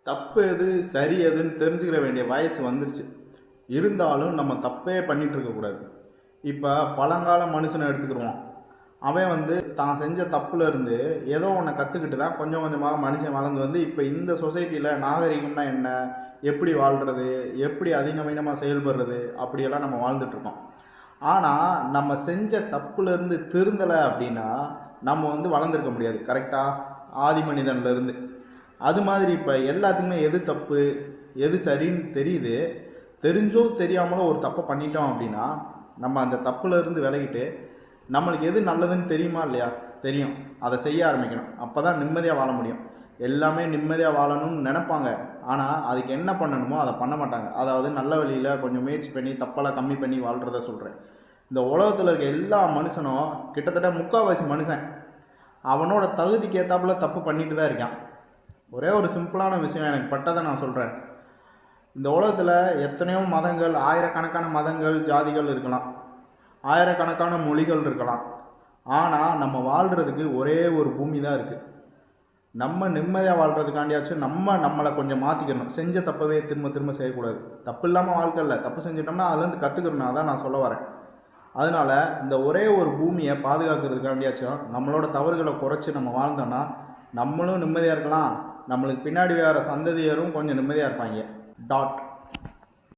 தப்பு எது சரி எதுன்னு தெரிஞ்சுக்கிற வேண்டிய வயசு வந்துருச்சு. இருந்தாலும் நம்ம தப்பே பண்ணிட்டு இருக்கக்கூடாது. இப்போ பழங்கால மனுஷனை எடுத்துக்கிடுவோம். அவன் தான் செஞ்ச தப்புல இருந்து ஏதோ ஒன்றை கற்றுக்கிட்டு தான் கொஞ்சம் கொஞ்சமாக மனுஷன் வளர்ந்து இப்போ இந்த சொசைட்டியில் நாகரிகம்னா என்ன, எப்படி வாழ்கிறது, எப்படி அதிநவீனமாக செயல்படுறது, அப்படியெல்லாம் நம்ம வாழ்ந்துட்டுருக்கோம். ஆனால் நம்ம செஞ்ச தப்புலேருந்து திருந்தலை அப்படின்னா நம்ம வளர்ந்துருக்க முடியாது. கரெக்டாக ஆதி மனிதன்லேருந்து அது மாதிரி இப்போ எல்லாத்துக்குமே எது தப்பு எது சரின்னு தெரியுது. தெரிஞ்சோ தெரியாமலோ ஒரு தப்பை பண்ணிட்டோம் அப்படின்னா நம்ம அந்த தப்புலேருந்து விலகிட்டு நம்மளுக்கு எது நல்லதுன்னு தெரியுமா இல்லையா, தெரியும், அதை செய்ய ஆரம்பிக்கணும். அப்போ தான் நிம்மதியாக வாழ முடியும். எல்லாமே நிம்மதியாக வாழணும்னு நினைப்பாங்க, ஆனால் அதுக்கு என்ன பண்ணணுமோ அதை பண்ண மாட்டாங்க. அதாவது நல்ல வழியில் கொஞ்சம் முயற்சி பண்ணி தப்பெல்லாம் கம்மி பண்ணி வாழ்கிறத சொல்கிறேன். இந்த உலகத்தில் இருக்க எல்லா மனுஷனும் கிட்டத்தட்ட முக்கால்வாசி மனுஷன் அவனோட தகுதிக்கு ஏற்றாப்புல தப்பு பண்ணிட்டு தான் இருக்கான். ஒரே ஒரு சிம்பிளான விஷயம் எனக்கு பட்டதை நான் சொல்கிறேன். இந்த உலகத்தில் எத்தனையோ மதங்கள், ஆயிரக்கணக்கான மதங்கள் ஜாதிகள் இருக்கலாம், ஆயிரக்கணக்கான மொழிகள் இருக்கலாம். ஆனால் நம்ம வாழ்கிறதுக்கு ஒரே ஒரு பூமி தான் இருக்குது. நம்ம நிம்மதியாக வாழ்கிறதுக்காண்டியாச்சும் நம்மளை கொஞ்சம் மாற்றிக்கணும். செஞ்ச தப்பவே திரும்ப திரும்ப செய்யக்கூடாது. தப்பு இல்லாமல் வாழ்க்கை இல்லை, தப்பு செஞ்சிட்டோம்னா அதுலேருந்து கற்றுக்கணும். அதான் நான் சொல்ல வரேன். அதனால் இந்த ஒரே ஒரு பூமியை பாதுகாக்கிறதுக்காண்டியாச்சும் நம்மளோட தவறுகளை குறைச்சி நம்ம வாழ்ந்தோன்னா நம்மளும் நிம்மதியாக இருக்கலாம், நம்மளுக்கு பின்னாடி வேறு சந்ததியரும் கொஞ்சம் நிம்மதியாக இருப்பாங்க. டாட்